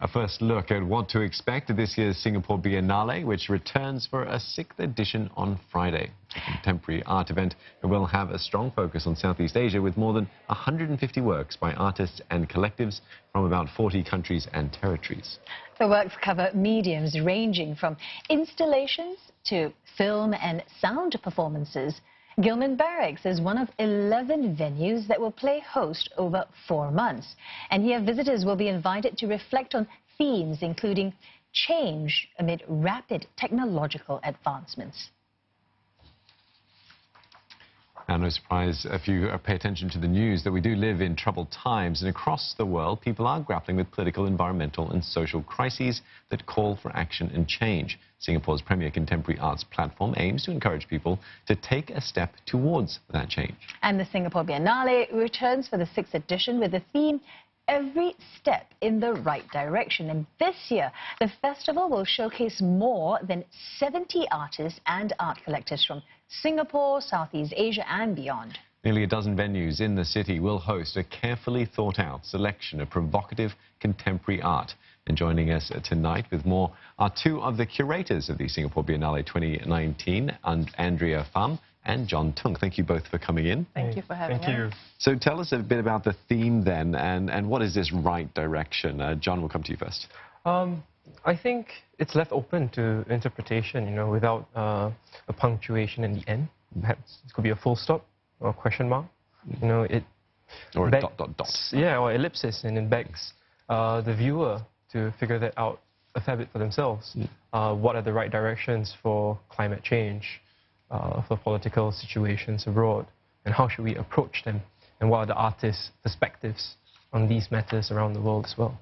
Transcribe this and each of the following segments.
A first look at what to expect at this year's Singapore Biennale, which returns for a 6th edition on Friday. A contemporary art event will have a strong focus on Southeast Asia, with more than 150 works by artists and collectives from about 40 countries and territories. The works cover mediums ranging from installations to film and sound performances. Gillman Barracks is one of 11 venues that will play host over 4 months. And here visitors will be invited to reflect on themes including change amid rapid technological advancements. Now, no surprise if you pay attention to the news that we do live in troubled times, and across the world people are grappling with political, environmental and social crises that call for action and change. Singapore's premier contemporary arts platform aims to encourage people to take a step towards that change. And the Singapore Biennale returns for the 6th edition with the theme Every Step in the Right Direction. And this year, the festival will showcase more than 70 artists and art collectors from Singapore, Southeast Asia and beyond. Nearly a dozen venues in the city will host a carefully thought-out selection of provocative contemporary art. And joining us tonight with more are two of the curators of the Singapore Biennale 2019, Andrea and Tung. Thank you both for coming in. Thank you for having us. Thank you. So tell us a bit about the theme then, and what is this right direction? John, we'll come to you first. I think it's left open to interpretation, without a punctuation in the end. Perhaps it could be a full stop or a question mark. Or a dot. Yeah, or ellipsis, and it begs the viewer to figure that out a fair bit for themselves. What are the right directions for climate change, for political situations abroad, and how should we approach them, and what are the artists' perspectives on these matters around the world as well.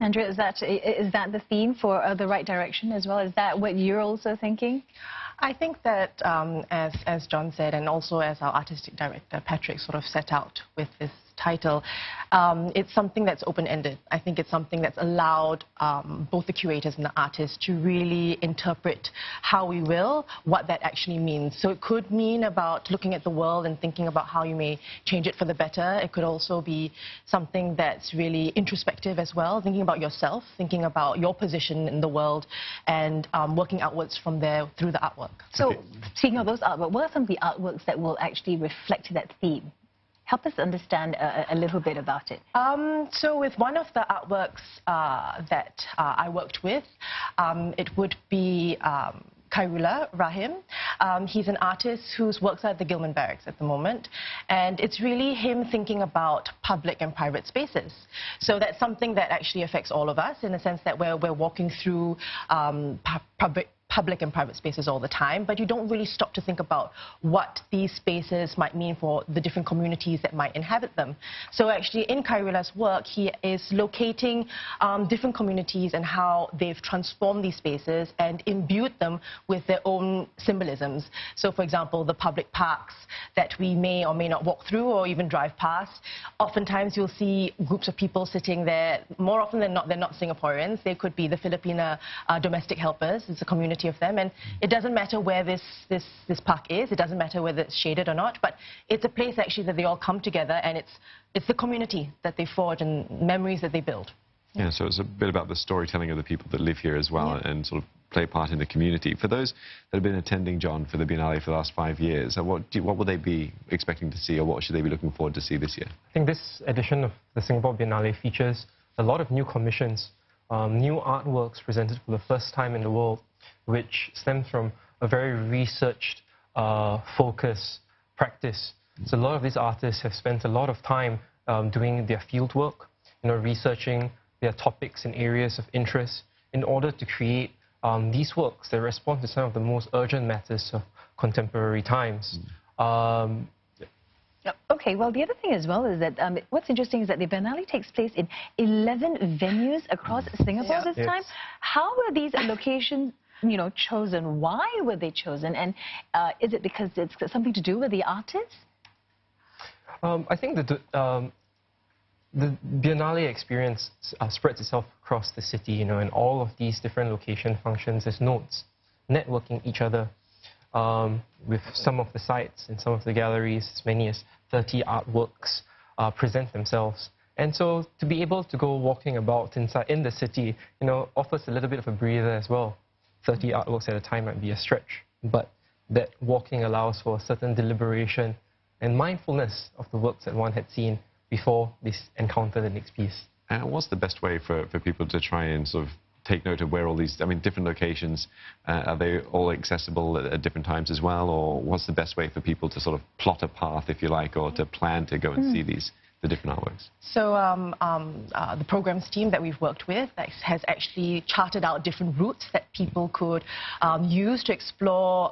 Andrea, is that the theme for the right direction as well? Is that what you're also thinking? I think that, as John said, and also as our artistic director Patrick sort of set out with this title, it's something that's open-ended. I think it's something that's allowed both the curators and the artists to really interpret how we will, what that actually means. So it could mean about looking at the world and thinking about how you may change it for the better. It could also be something that's really introspective as well, thinking about yourself, thinking about your position in the world, and working outwards from there through the artwork. So, speaking of those artworks, what are some of the artworks that will actually reflect that theme? Help us understand a little bit about it. So with one of the artworks that I worked with, it would be Khairullah Rahim. He's an artist whose works are at the Gillman Barracks at the moment, and it's really him thinking about public and private spaces. So that's something that actually affects all of us, in the sense that we're walking through public and private spaces all the time, but you don't really stop to think about what these spaces might mean for the different communities that might inhabit them. So actually in Khairullah's work, he is locating different communities and how they've transformed these spaces and imbued them with their own symbolisms. So for example, the public parks that we may or may not walk through or even drive past, oftentimes you'll see groups of people sitting there. More often than not, they're not Singaporeans. They could be the Filipina domestic helpers. It's a community of them, and it doesn't matter where this park is, it doesn't matter whether it's shaded or not, but it's a place actually that they all come together, and it's the community that they forge and memories that they build. Yeah, so it's a bit about the storytelling of the people that live here as well, and sort of play a part in the community. For those that have been attending, John, for the Biennale for the last 5 years, what will they be expecting to see, or what should they be looking forward to see this year? I think this edition of the Singapore Biennale features a lot of new commissions, new artworks presented for the first time in the world, which stems from a very researched focus practice. So a lot of these artists have spent a lot of time doing their field work, researching their topics and areas of interest in order to create these works that respond to some of the most urgent matters of contemporary times. Okay, well, the other thing as well is that what's interesting is that the Biennale takes place in 11 venues across Singapore this time. How were these locations chosen? Why were they chosen? And is it because it's got something to do with the artists? I think that the Biennale experience spreads itself across the city, and all of these different location functions as nodes, networking each other. With some of the sites and some of the galleries, as many as 30 artworks present themselves. And so to be able to go walking about inside in the city, offers a little bit of a breather as well. 30 artworks at a time might be a stretch, but that walking allows for a certain deliberation and mindfulness of the works that one had seen before they encounter the next piece. And what's the best way for people to try and sort of take note of where all these, different locations, are they all accessible at different times as well? Or what's the best way for people to sort of plot a path, if you like, or to plan to go and see the different artworks? So the programs team that we've worked with has actually charted out different routes that people could use to explore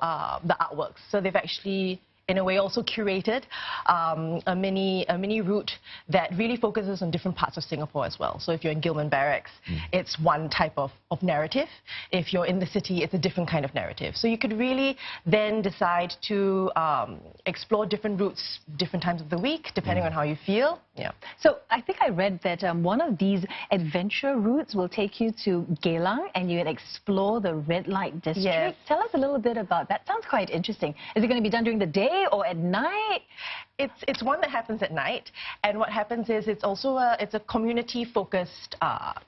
the artworks. So they've actually, in a way, also curated a mini route that really focuses on different parts of Singapore as well. So if you're in Gillman Barracks, it's one type of narrative. If you're in the city, it's a different kind of narrative. So you could really then decide to explore different routes, different times of the week, depending on how you feel. Yeah. So I think I read that one of these adventure routes will take you to Geylang and you explore the red light district. Yes. Tell us a little bit about that. Sounds quite interesting. Is it going to be done during the day or at night? It's one that happens at night, and what happens is it's also a community-focused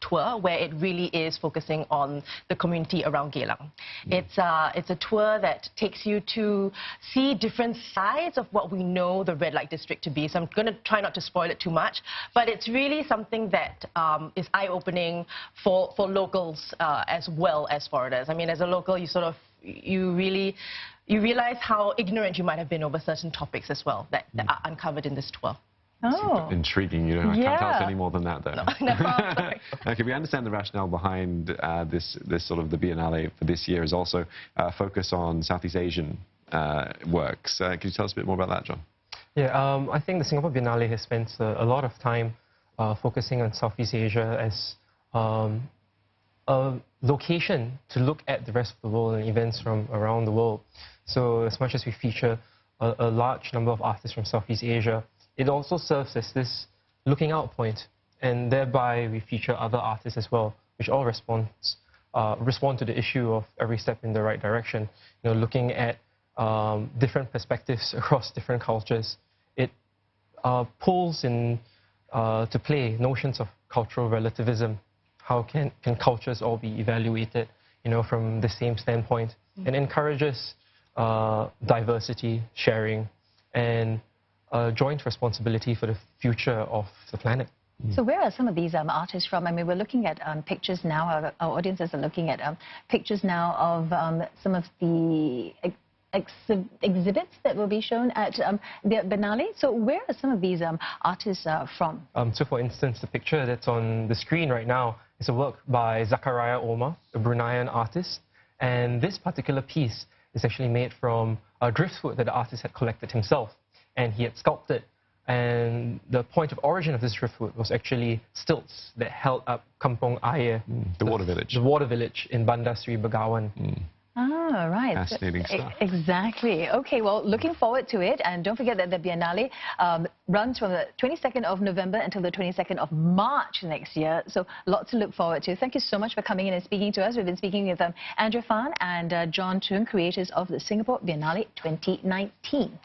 tour where it really is focusing on the community around Geylang. It's a tour that takes you to see different sides of what we know the red light district to be. So I'm going to try not to spoil it too much, but it's really something that is eye-opening for locals as well as foreigners. I mean, as a local, you realize how ignorant you might have been over certain topics as well that are uncovered in this tour. Oh. Intriguing. I can't tell us any more than that, though. No. Okay, we understand the rationale behind this sort of the Biennale for this year is also focus on Southeast Asian works. Can you tell us a bit more about that, John? Yeah, I think the Singapore Biennale has spent a lot of time focusing on Southeast Asia as a location to look at the rest of the world and events from around the world. So as much as we feature a large number of artists from Southeast Asia, it also serves as this looking out point, and thereby we feature other artists as well, which all respond to the issue of every step in the right direction. Looking at different perspectives across different cultures. It pulls in to play notions of cultural relativism. How can cultures all be evaluated, from the same standpoint, and encourages diversity, sharing, and joint responsibility for the future of the planet. So where are some of these artists from? I mean, we're looking at pictures now. Our audiences are looking at pictures now of some of the exhibits that will be shown at the Biennale. So where are some of these artists from? So for instance, the picture that's on the screen right now is a work by Zakaria Omar, a Bruneian artist. And this particular piece is actually made from driftwood that the artist had collected himself. And he had sculpted. And the point of origin of this driftwood was actually stilts that held up Kampong Ayer, the water village. The water village in Bandar Seri Begawan. Ah, right. Fascinating stuff. Exactly. Okay, well, looking forward to it. And don't forget that the Biennale runs from the 22nd of November until the 22nd of March next year. So lots to look forward to. Thank you so much for coming in and speaking to us. We've been speaking with Andrea and John Tung, creators of the Singapore Biennale 2019.